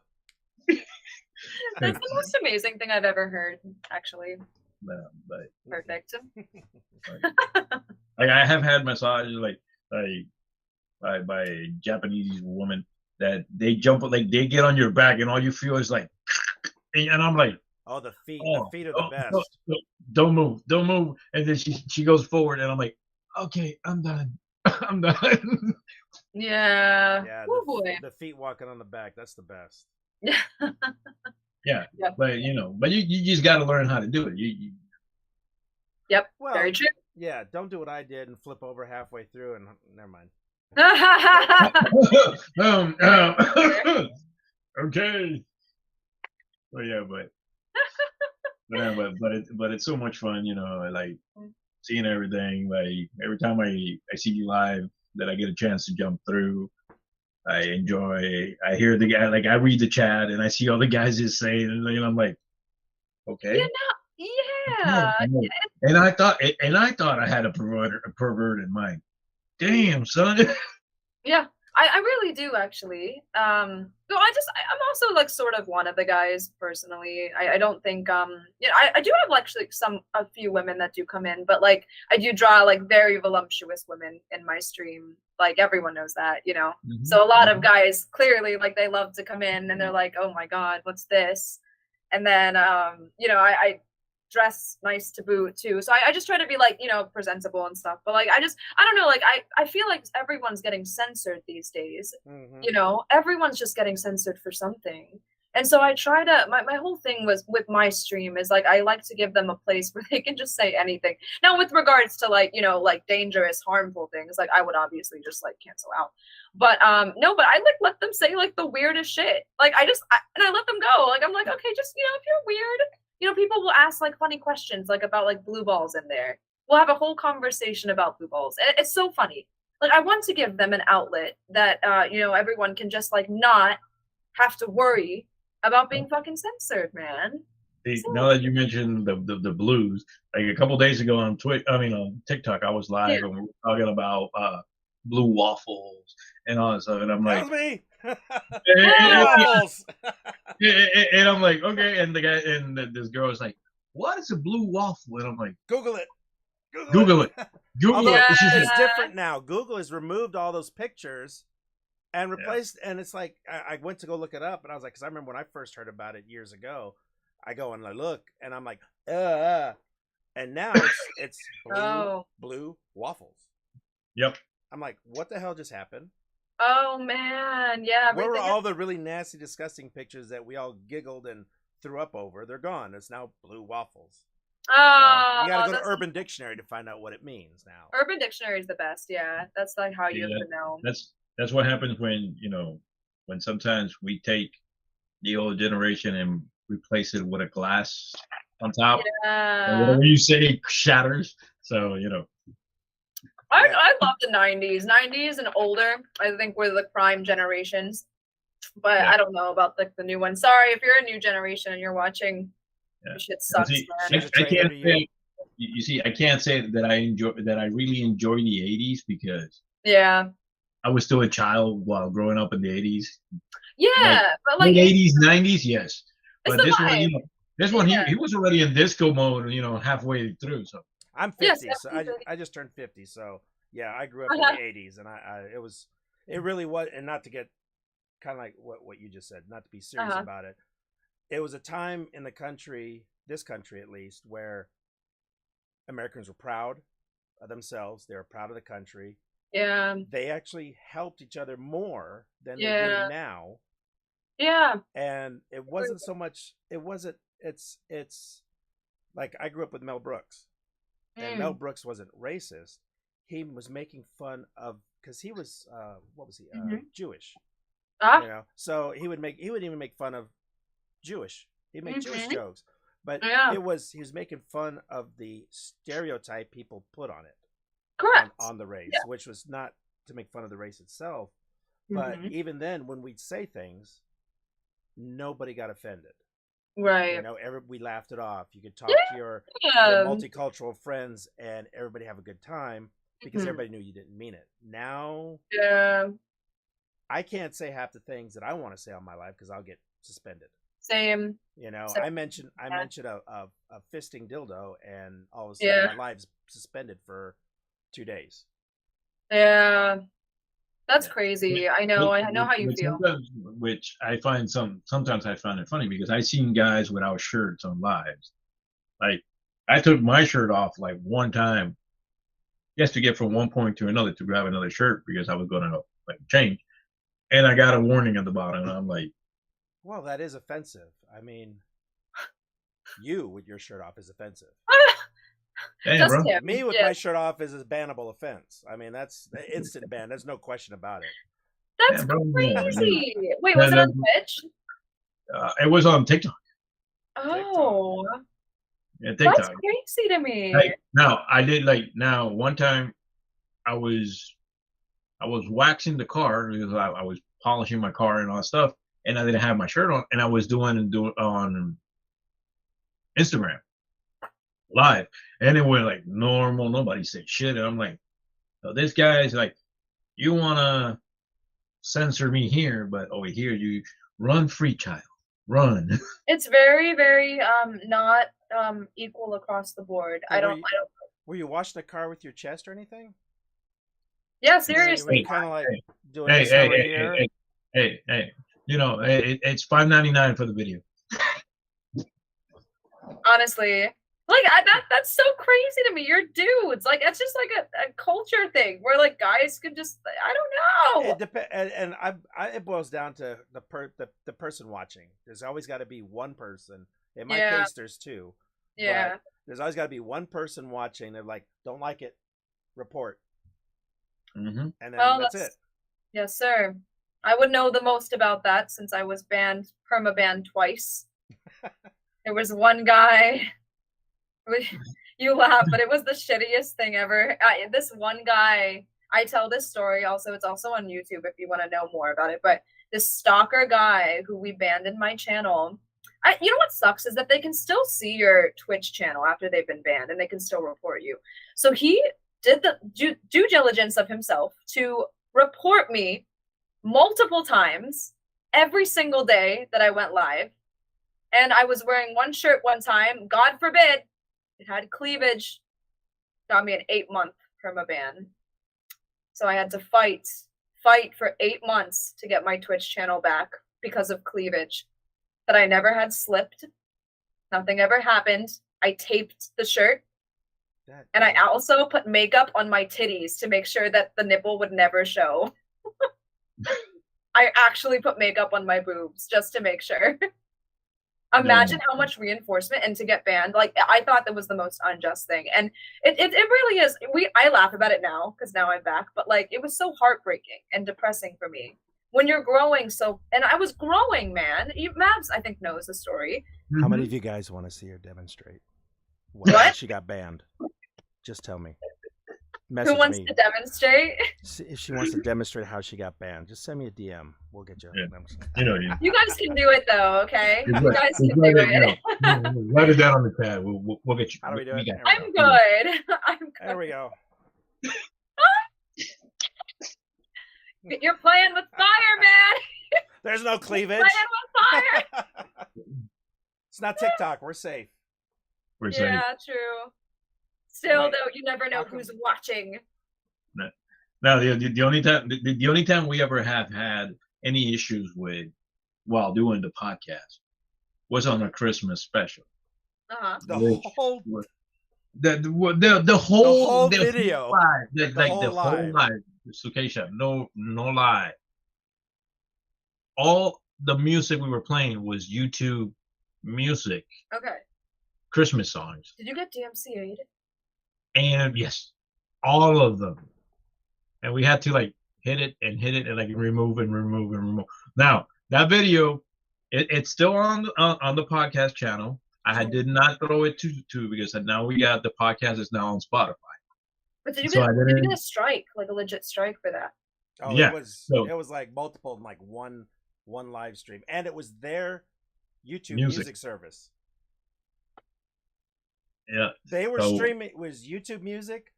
That's the most amazing thing I've ever heard. Actually, No, but perfect. like I have had massages like by a Japanese woman that they jump like they get on your back and all you feel is like, and I'm like, Oh, the oh, feet are the don't, best. don't move, and then she goes forward and I'm like, okay, I'm done, I'm done. Yeah. Yeah, Oh boy. the feet walking on the back, that's the best. Yeah. Yeah, Yep. but you just got to learn how to do it. Yep. Well, Very true. yeah, don't do what I did and flip over halfway through and never mind. Okay. Well, yeah, but it's so much fun, like seeing everything. Like every time I see you live, that I get a chance to jump through. I enjoy. I hear the guy, like I read the chat and I see all the guys just saying, and I'm like, You okay. know, Yeah. yeah. And I thought I had a pervert in mind. Damn, son. Yeah, I really do actually. So I'm also like sort of one of the guys personally. I don't think I do have actually a few women that do come in, but like I do draw like very voluptuous women in my stream. Like everyone knows that. Mhm, So a lot of mhm. guys clearly like they love to come in and they're like, oh my God, what's this? And then I dress nice to boot too. So I just try to be like, presentable and stuff. But like I don't know, like I feel like everyone's getting censored these days. Mm-hmm. Everyone's just getting censored for something. And so I try to my whole thing was with my stream is like I like to give them a place where they can just say anything. Now with regards to like, like dangerous, harmful things, like I would obviously just like cancel out. But no, but I like let them say like the weirdest shit. Like and I let them go. Like I'm like, okay, just if you're weird, people will ask like funny questions like about like blue balls in there. We'll have a whole conversation about blue balls. And it's so funny. Like I want to give them an outlet that everyone can just like not have to worry about being fucking censored, man. See, So now that you mentioned the blues, like a couple days ago on on TikTok, I was yeah. live and we were talking about blue waffles and all that stuff, and I'm That like, was me. and, Waffles. and I'm like, okay, and the guy and this girl was like, what is a blue waffle? And I'm like, Google it. Google Google it, it. Google Although it. And she's it's like, different now. Google has removed all those pictures and yeah, replaced, and it's like I went to go look it up, and I was like, because I remember when I first heard about it years ago, I go and I look, and I'm like, and now it's Oh. blue waffles. Yep. I'm like, what the hell just happened? Oh man, yeah. Where were Everything. all the really nasty, disgusting pictures that we all giggled and threw up over? They're gone. It's now blue waffles. So Oh, you got to go to that's Urban Dictionary to find out what it means now. Urban Dictionary is the best. Yeah, that's like how you Yeah, have to know. that's what happens when when sometimes we take the old generation and replace it with a glass on top, and Yeah, whatever you say shatters. So I love the '90s and older. I think were the prime generations. But Yeah. I don't know about the new one. Sorry if you're a new generation and you're watching. Yeah. Shit sucks, See, man. She's a I traitor can't to you. say. You see, I can't say that I really enjoy the '80s because Yeah, I was still a child while growing up in the '80s. yeah, but like Late '80s, '90s, yes. it's But the this one, vibe. this one Yeah. he was already in disco mode, halfway through. So I'm Yes, 50, so absolutely. I just turned 50. So yeah, I grew up in Uh-huh. the '80s, and it really was, and not to get kind of like what you just said, not to be serious Uh-huh. about it. It was a time in the country, this country at least, where Americans were proud of themselves. They were proud of the country. Yeah, They actually helped each other more than they yeah, do now. yeah. And it wasn't so much. It wasn't. It's like I grew up with Mel Brooks, and Mel Mm. Brooks wasn't racist. He was making fun of because he was what was he Mhm. Jewish, Ah, so he would even make fun of Jewish. He'd make Jewish Mhm. jokes, but Yeah, he was making fun of the stereotype people put on it correct. on the race, Yeah. which was not to make fun of the race itself. But Mhm. even then, when we'd say things, nobody got offended. Right. We laughed it off. You could talk to your Yeah. multicultural friends, and everybody have a good time because Mhm. everybody knew you didn't mean it. Now Yeah. I can't say half the things that I want to say on my life because I'll get suspended. Same. I Same. mentioned Yeah. a fisting dildo, and all of a sudden Yeah. my life's suspended for 2 days. Yeah. That's Yeah. crazy. I know how you Which feel. which I find sometimes I find it funny because I seen guys without shirts on lives. Like I took my shirt off like one time just to get from one point to another to grab another shirt because I was gonna like change. And I got a warning at the bottom and I'm like, Well, that is offensive. I mean, you with your shirt off is offensive. damn Just bro. him. Me with Yeah. my shirt off is a bannable offense. I mean, that's instant ban. There's no question about it. That's Damn, bro. Yeah, crazy. Wait, yeah. was it on Twitch? It was on TikTok. Oh, Yeah, that's TikTok. crazy to me. Like now I did one time I was waxing the car because I was polishing my car and all that stuff, and I didn't have my shirt on, and I was doing on Instagram live, and it was like normal, nobody said shit, and I'm like, so this guy's like, you wanna censor me here, but over here you run free child, run. It's very, very not equal across the board. Hey, I don't were you washing the car with your chest or anything? yeah, Were seriously. you kind of like doing Hey, this hey, over hey, here? hey, hey, hey, it's $5.99 for the video. Honestly. Like that's so crazy to me. You're dudes. Like it's just like a culture thing where like guys could just I don't know. It depends, and it boils down to the person watching. There's always got to be one person. In my Yeah. case, there's two. Yeah. But there's always got to be one person watching. They're like, don't like it, report, Mm-hmm. and then Well, that's it. Yes, sir. I would know the most about that since I was perma-banned twice. There was one guy. You laugh, but it was the shittiest thing ever. This one guy, I tell this story also. It's also on YouTube if you want to know more about it. But this stalker guy who we banned in my channel, you know what sucks is that they can still see your Twitch channel after they've been banned, and they can still report you. So he did the due diligence of himself to report me multiple times every single day that I went live. And I was wearing one shirt one time. God forbid it had cleavage. Got me an 8-month permaban. So I had to fight for 8 months to get my Twitch channel back because of cleavage. But I never had slipped. Nothing ever happened. I taped the shirt And I also put makeup on my titties to make sure that the nipple would never show. I actually put makeup on my boobs just to make sure. Imagine how much reinforcement and to get banned. Like, I thought that was the most unjust thing. And it really is. I laugh about it now because now I'm back. But like, it was so heartbreaking and depressing for me when you're growing. And I was growing, man. Mavs, I think, knows the story. How many of you guys want to see her demonstrate? What? She got banned. Just tell me. Who wants to demonstrate? If she wants to demonstrate how she got banned, just send me a DM. We'll get you. Yeah. You guys can do it though, okay? You guys can do it. Write it down on the pad. We'll get you. How do we do it? I'm good. I'm good. There we go. You're playing with fire, man. There's no cleavage. You're playing with fire. It's not TikTok. We're safe. We're safe. Yeah, true. Still, though, you never know who's watching. No, the only time we ever have had any issues with while doing the podcast was on a Christmas special. Uh-huh. The whole video, the whole live. Sukesha, no lie. All the music we were playing was YouTube music. Okay. Christmas songs. Did you get DMCA'd? And yes, all of them. And we had to like hit it and like remove. Now that video, it's still on the podcast channel. I did not throw it to because now we got the podcast is now on Spotify. But did you get a strike, like a legit strike for that? Oh yeah. It was like multiple, like one live stream, and it was their YouTube music service. Yeah. They were streaming, it was YouTube music,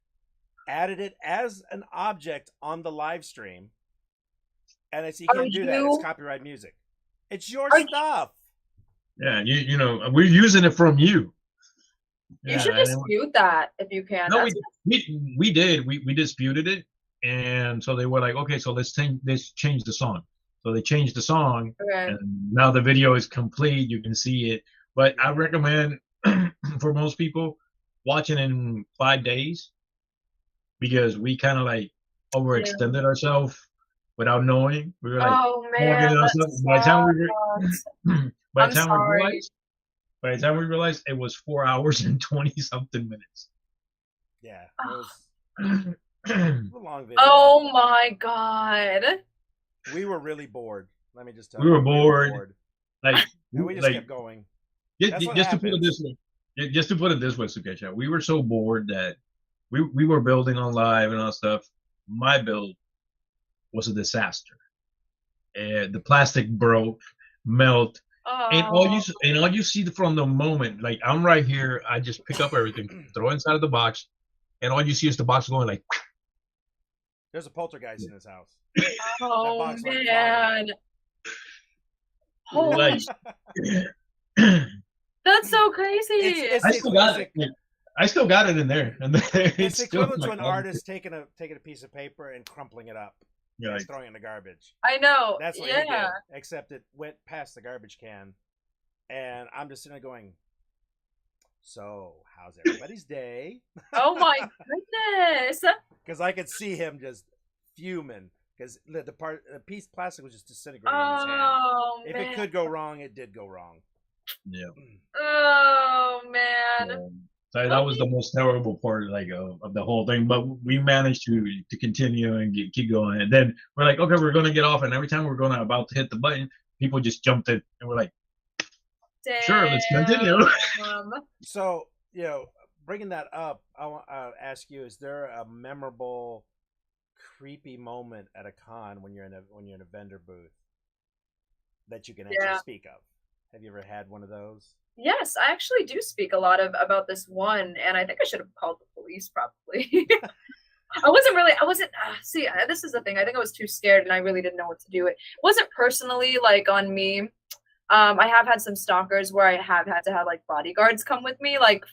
added it as an object on the live stream. And you can't do that. It's copyright music. It's your stuff. Yeah, you know, we're using it from you. You should dispute that if you can. No, we did. We disputed it. And so they were like, okay, so let's change the song. So they changed the song. Okay. And now the video is complete. You can see it. But I recommend for most people watching in 5 days because we kind of like overextended ourselves without knowing. We were like, oh man, by the time we realized it was 4 hours and 20 something minutes. Yeah, it was a long video. Oh my god, we were really bored. Let me just tell you, we were bored. Like, and we just kept going. Just to put it this way, Sukesha, we were so bored that we were building on live and all stuff. My build was a disaster, and the plastic broke, melt, and all you see from the moment, like I'm right here, I just pick up everything, throw it inside of the box, and all you see is the box going like. There's a poltergeist in his house. Oh man! Holy. That's so crazy. I still got it in there. And it's equivalent to an artist taking a piece of paper and crumpling it up. Yeah, and throwing it in the garbage. I know. That's what he did. Except it went past the garbage can, and I'm just sitting there going, "So, how's everybody's day?" Oh my goodness! Because I could see him just fuming. Because the piece of plastic was just disintegrating in his hand. If it could go wrong, it did go wrong. Yeah. Oh man. So that was the most terrible part, like of the whole thing. But we managed to continue and keep going. And then we're like, okay, we're gonna get off. And every time we're about to hit the button, people just jumped in, and we're like, damn. Sure, let's continue. So bringing that up, I want to ask you: is there a memorable, creepy moment at a con when you're in a vendor booth that you can actually speak of? Have you ever had one of those? Yes, I actually do speak a lot about this one, and I think I should have called the police probably. See, this is the thing. I think I was too scared, and I really didn't know what to do. It wasn't personally like on me. I have had some stalkers where I have had to have like bodyguards come with me, like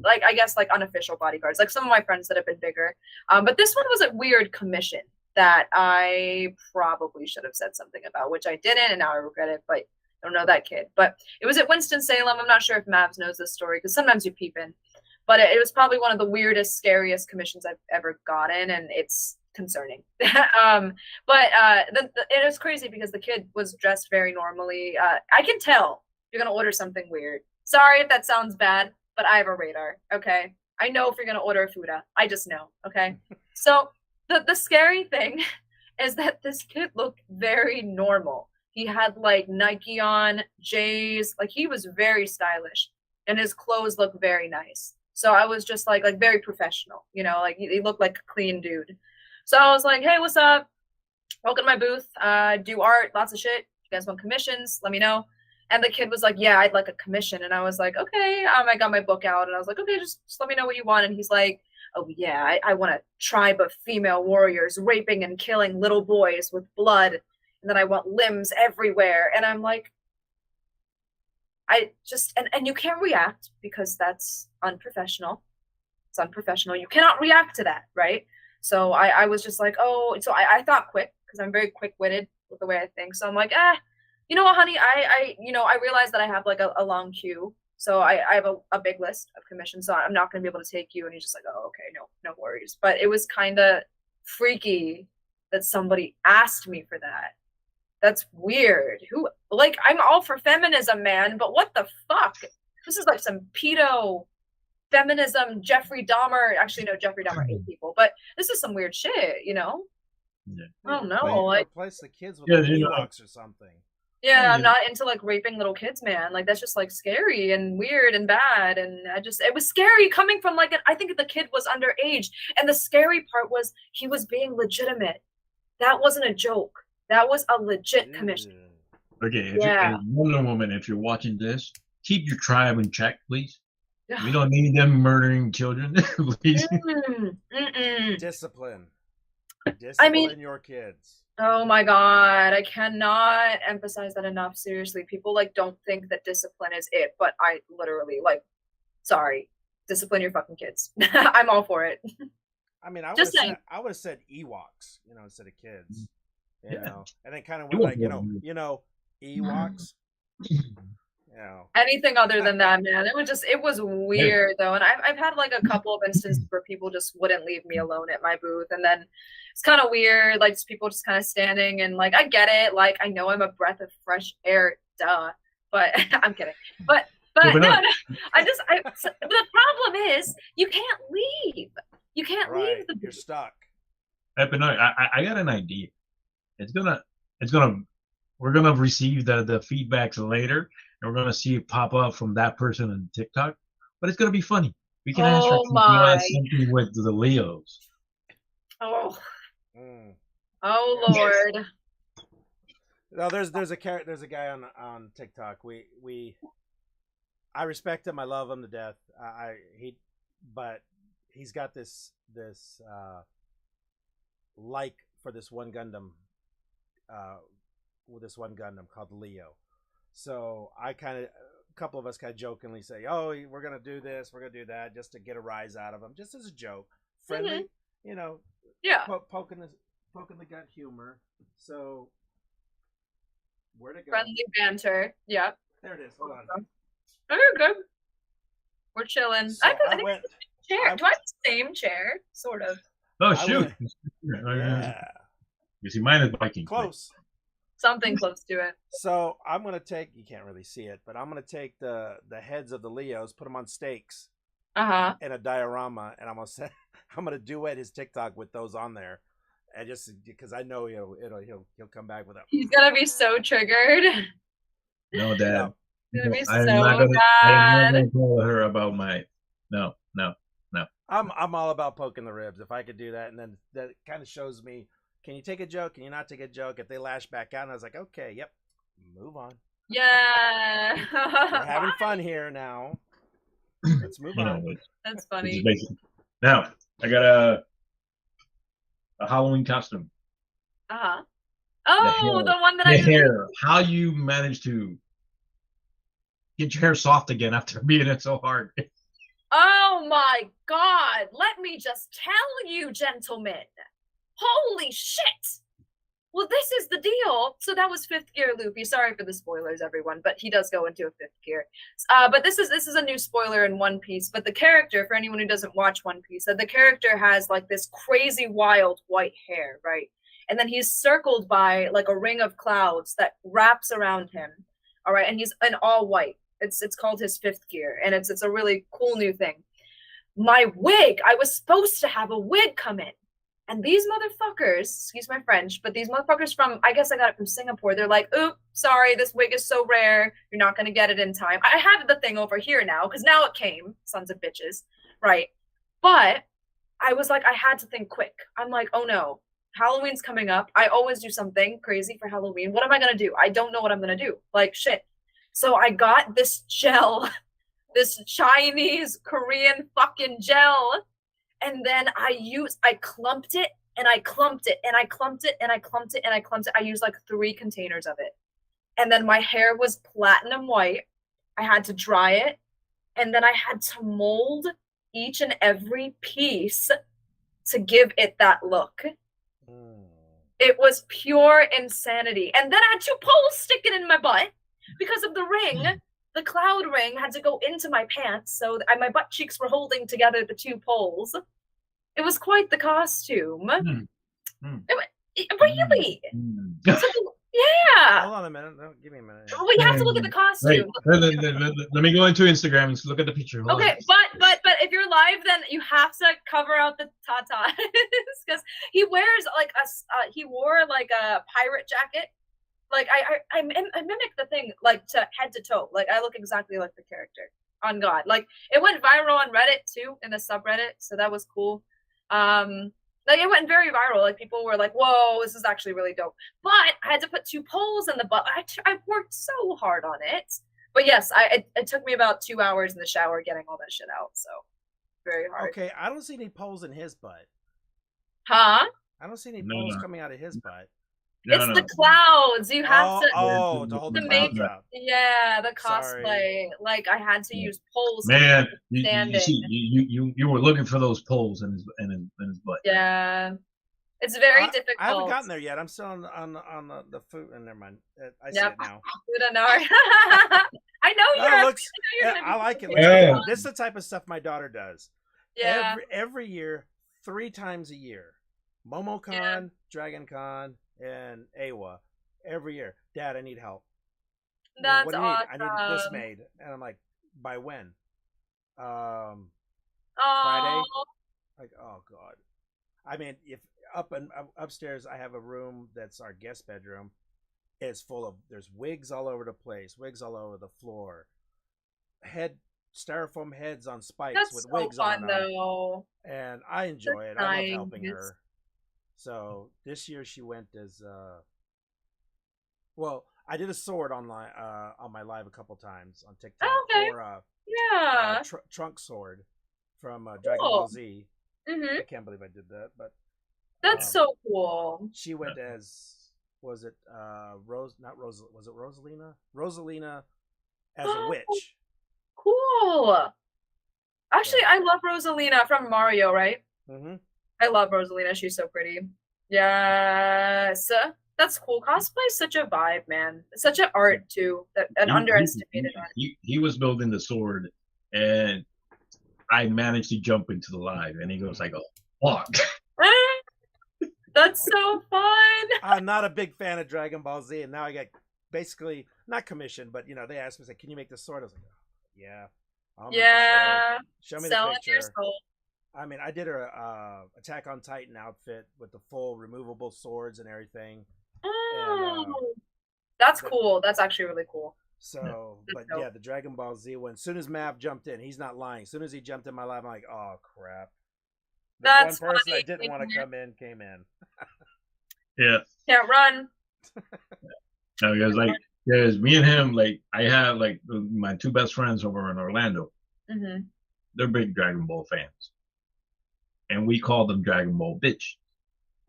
I guess like unofficial bodyguards, like some of my friends that have been bigger. But this one was a weird commission that I probably should have said something about, which I didn't, and now I regret it. But I don't know that kid. But it was at Winston-Salem. I'm not sure if Mavs knows this story because sometimes you peep in. But it was probably one of the weirdest, scariest commissions I've ever gotten, and it's concerning. It was crazy because the kid was dressed very normally. I can tell you're gonna order something weird. Sorry if that sounds bad, but I have a radar. Okay, I know if you're gonna order a fuda. I just know. Okay, so the scary thing is that this kid looked very normal. He had like Nike on, J's, like he was very stylish, and his clothes looked very nice. So I was just like very professional, you know, like he looked like a clean dude. So I was like, hey, what's up? Welcome to my booth. Do art, lots of shit. You guys want commissions? Let me know. And the kid was like, yeah, I'd like a commission. And I was like, okay. I got my book out and I was like, okay, just let me know what you want. And he's like, oh yeah, I want a tribe of female warriors raping and killing little boys with blood. And then I want limbs everywhere. And I'm like, and you can't react because that's unprofessional. It's unprofessional. You cannot react to that, right? So I was just like, oh, so I thought quick because I'm very quick-witted with the way I think. So I'm like, you know what, honey, I realized that I have like a long queue. So I have a big list of commissions, so I'm not going to be able to take you. And he's just like, oh, okay, no worries. But it was kind of freaky that somebody asked me for that. That's weird. I'm all for feminism, man, but what the fuck? This is like some pedo feminism, Jeffrey Dahmer. Actually, no, Jeffrey Dahmer ate people, but this is some weird shit, you know? Yeah. I don't know. Like, replace the kids with like Ewoks or something. Yeah, I'm not into like raping little kids, man. Like that's just like scary and weird and bad. And it was scary coming from like I think the kid was underage. And the scary part was he was being legitimate. That wasn't a joke. That was a legit commission. Okay, Wonder Woman, if you're watching this, keep your tribe in check, please. We don't need them murdering children, please. Discipline. Discipline your kids. Oh my God, I cannot emphasize that enough. Seriously, people like don't think that discipline is it, but I literally sorry, discipline your fucking kids. I'm all for it. I mean, I would have said Ewoks, instead of kids. You know, and then kind of went like, Ewoks. Anything other than that, man. It was weird though. And I've had like a couple of instances where people just wouldn't leave me alone at my booth. And then it's kind of weird, like just people just kind of standing and like, I get it. Like, I know I'm a breath of fresh air, duh, but I'm kidding. But no, the problem is you can't leave. You can't leave the booth. You're stuck. But no, I got an idea. We're gonna receive the feedbacks later, and we're gonna see it pop up from that person on TikTok. But it's gonna be funny. We can ask something with the Leos. Oh, oh Lord. No, there's a guy on TikTok. I respect him. I love him to death. But he's got this like for this one Gundam. With this one Gundam called Leo. So a couple of us kind of jokingly say, oh, we're going to do this, we're going to do that, just to get a rise out of him, just as a joke. Friendly, yeah. Poking the gut humor. So, where'd it go? Friendly banter, yeah. There it is, hold on. Oh, you're good. We're chilling. So I think chair. Do I have the same chair? Sort of. Oh, shoot. Yeah. You see, mine is Viking. Close. Something close to it. So I'm gonna take. You can't really see it, but I'm gonna take the heads of the Leos, put them on stakes, in a diorama, and I'm gonna duet his TikTok with those on there, and just because I know he'll come back with it. He's gonna be so triggered. No, Dad. He's gonna be I'm not gonna tell her about my. No. I'm all about poking the ribs. If I could do that, and then that kind of shows me. Can you take a joke? Can you not take a joke? If they lash back out, and I was like, okay, yep, move on. Yeah. We're having fun here now. Let's move on. That's funny. Now, I got a Halloween costume. Oh, the one that the hair. How you managed to get your hair soft again after being it so hard. Oh my God. Let me just tell you, gentlemen. Holy shit! Well, this is the deal. So that was Fifth Gear Loopy. Sorry for the spoilers, everyone, but he does go into a fifth gear. But this is a new spoiler in One Piece. But the character, for anyone who doesn't watch One Piece, the character has like this crazy wild white hair, right? And then he's circled by like a ring of clouds that wraps around him. All right, and he's in all white. It's called his fifth gear, and it's a really cool new thing. My wig, I was supposed to have a wig come in. And these motherfuckers, excuse my French, but these motherfuckers from, I guess I got it from Singapore, they're like, oop, sorry, this wig is so rare, you're not going to get it in time. I have the thing over here now, because now it came, sons of bitches, right? But I was like, I had to think quick. I'm like, oh no, Halloween's coming up. I always do something crazy for Halloween. What am I going to do? I don't know what I'm going to do. Like, shit. So I got this gel, this Chinese, Korean fucking gel. And then I clumped it and I clumped it and I clumped it and I clumped it and I clumped it. I used like 3 containers of it. And then my hair was platinum white. I had to dry it. And then I had to mold each and every piece to give it that look. It was pure insanity. And then I had 2 poles sticking in my butt because of the ring. The cloud ring had to go into my pants, so my butt cheeks were holding together the 2 poles. It was quite the costume. Really? So, yeah. Hold on a minute. No, give me a minute. We have to look at the costume. Let me go into Instagram and look at the picture. Hold okay, on. but if you're live, then you have to cover out the tatas because he wears like he wore like a pirate jacket. Like I mimic the thing like to head to toe. Like I look exactly like the character. On God, like it went viral on Reddit too in the subreddit, so that was cool. Like it went very viral. Like people were like, "Whoa, this is actually really dope." But I had to put 2 poles in the butt. I worked so hard on it. But yes, it took me about 2 hours in the shower getting all that shit out. So very hard. Okay, I don't see any poles in his butt. Huh? I don't see any poles coming out of his butt. It's the clouds. You have to. Oh, to hold the clouds out. Yeah, the cosplay. Sorry. Like I had to use poles. Man, you were looking for those poles in his butt. Yeah, it's very difficult. I haven't gotten there yet. I'm still on the food. And never mind. I see it now. I know you're. I like it. Yeah. This is the type of stuff my daughter does. Yeah. Every year, 3 times a year, MomoCon, Dragon Con, and AWA every year. Dad, I need help. That's what do you awesome. need? I need this made. And I'm like, by when? Friday? Like, oh God. I mean, if upstairs I have a room that's our guest bedroom. It's full of, there's wigs all over the place, wigs all over the floor. Styrofoam heads on spikes that's with so wigs fun, on them. though. And I enjoy it. I love helping her. So this year she went as well, I did a sword online on my live a couple times on TikTok for trunk sword from Dragon Ball Z. Mm-hmm. I can't believe I did that, but that's so cool. She went as was it Rosalina? Rosalina as a witch. Cool. Actually, I love Rosalina from Mario, right? Mm-hmm. I love Rosalina. She's so pretty. Yes. That's cool. Cosplay is such a vibe, man. It's such an art, too. An underestimated art. He was building the sword, and I managed to jump into the live, and he goes like, oh, fuck. That's so fun. I'm not a big fan of Dragon Ball Z, and now I get basically, not commissioned, but, they asked me, can you make this sword? I was like, yeah. Yeah. Show me Sell the picture. Your soul. I mean, I did her Attack on Titan outfit with the full removable swords and everything. Oh, and, that's cool. That's actually really cool. So, but yeah, the Dragon Ball Z one. As soon as Mav jumped in, he's not lying. As soon as he jumped in my live, I'm like, oh crap. The that's one person funny. that didn't want to come in came in. Yeah. Can't run. No, because me and him, I have my 2 best friends over in Orlando. Mm-hmm. They're big Dragon Ball fans, and we call them Dragon Ball bitch.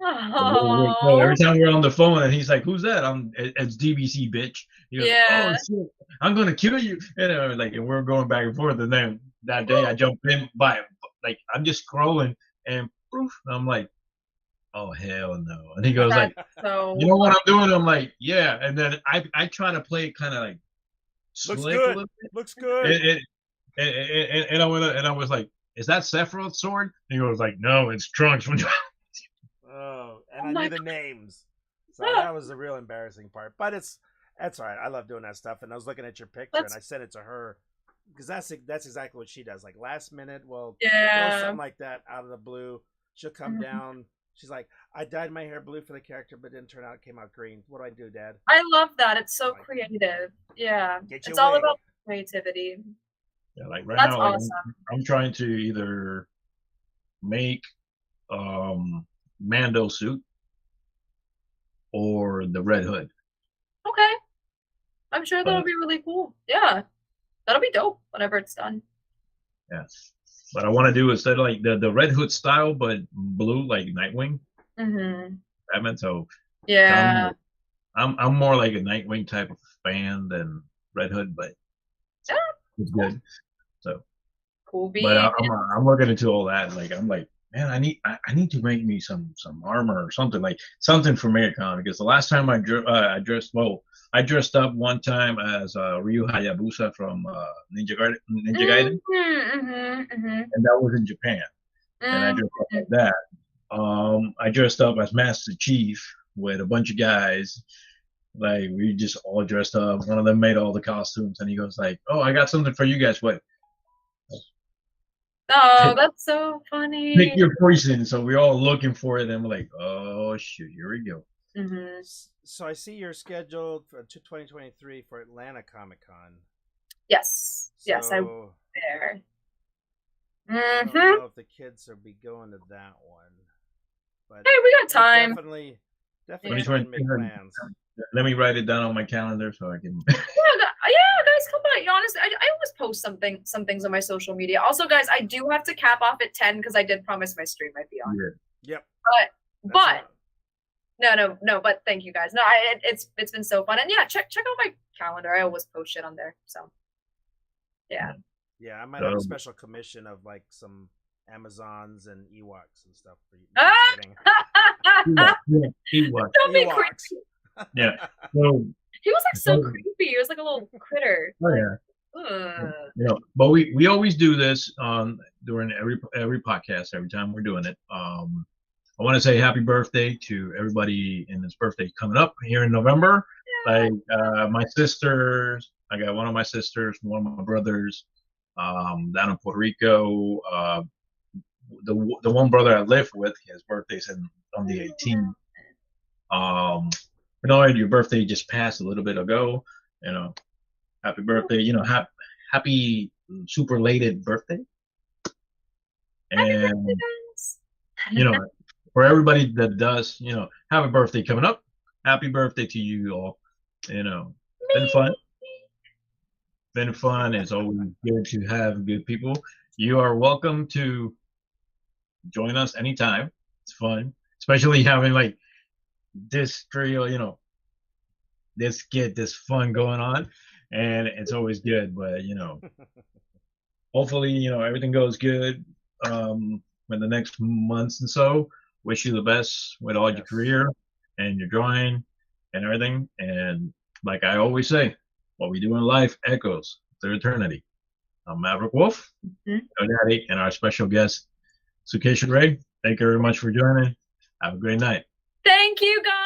Oh. So every time we're on the phone, and he's like, "Who's that?" It's DBC bitch. He goes, yeah. "Oh shit, I'm gonna kill you!" And we're going back and forth. And then that day, I jump in I'm just scrolling, and poof, I'm like, oh hell no. And he goes like, So you know what I'm doing? I'm like, yeah. And then I try to play it kind of like Looks slick a good. little bit. Looks good. And I was like, is that Sephiroth's sword? And he goes like, no, it's Trunks. Oh, and Oh I my knew the names. So that was the real embarrassing part. But that's all right. I love doing that stuff. And I was looking at your picture and I sent it to her because that's exactly what she does. Like last minute, well, throw something like that out of the blue. She'll come down. She's like, I dyed my hair blue for the character, but it didn't turn out. It came out green. What do I do, Dad? I love that. It's so Like, creative. Yeah, get your it's all wig. about creativity. Yeah, like right That's now, like, awesome. I'm trying to either make Mando suit or the Red Hood. Okay, I'm sure that'll be really cool. Yeah, that'll be dope whenever it's done. Yeah. But I want to do instead of like the Red Hood style, but blue, like Nightwing. Mm-hmm. Batman. So Yeah. I'm more like a Nightwing type of fan than Red Hood, but Yeah, it's good. So, cool beans. but I'm looking into all that. Like I'm like, man, I need to make me some armor or something like something for MegaCon because the last time I dressed up one time as Ryu Hayabusa from Ninja Gaiden, and that was in Japan, and I dressed up like that. I dressed up as Master Chief with a bunch of guys. Like we just all dressed up. One of them made all the costumes, and he goes like, "Oh, I got something for you guys. What? Oh, that's so funny. Pick your poison." So we're all looking for it, and we're like, "Oh shoot, here we go." So I see you're scheduled for 2023 for Atlanta Comic Con. Yes. Yes, I was there. I don't know if the kids will be going to that one, but hey, we got time. Definitely try and make plans. Let me write it down on my calendar so I can. Yeah, guys, come by. Honestly, I always post some things on my social media. Also, guys, I do have to cap off at 10 because I did promise my stream might be on. Yeah. Yep. But no. But thank you guys. No, it's been so fun, and yeah, check out my calendar. I always post shit on there. So yeah. Yeah, I might have a special commission of like some Amazons and Ewoks and stuff for you. Don't be creepy. Yeah. So he was like so creepy. He was like a little critter. Oh yeah. But we always do this during every podcast, every time we're doing it. I want to say happy birthday to everybody in this birthday coming up here in November. Yeah. Like my sisters, I got one of my sisters, one of my brothers, down in Puerto Rico. The one brother I live with, his birthday's on the 18th. Bernard, your birthday just passed a little bit ago. Happy birthday. Happy super lated birthday. And for everybody that does, have a birthday coming up, happy birthday to you all. Been fun. Been fun. It's always good to have good people. You are welcome to join us anytime. It's fun, especially having like this trio, this fun going on, and it's always good. But hopefully, everything goes good in the next months and so. Wish you the best with all your career and your drawing and everything. And like I always say, what we do in life echoes through eternity. I'm Maverick Wolf, Daddy, and our special guest, Sukesha Ray. Thank you very much for joining. Have a great night. Thank you, guys.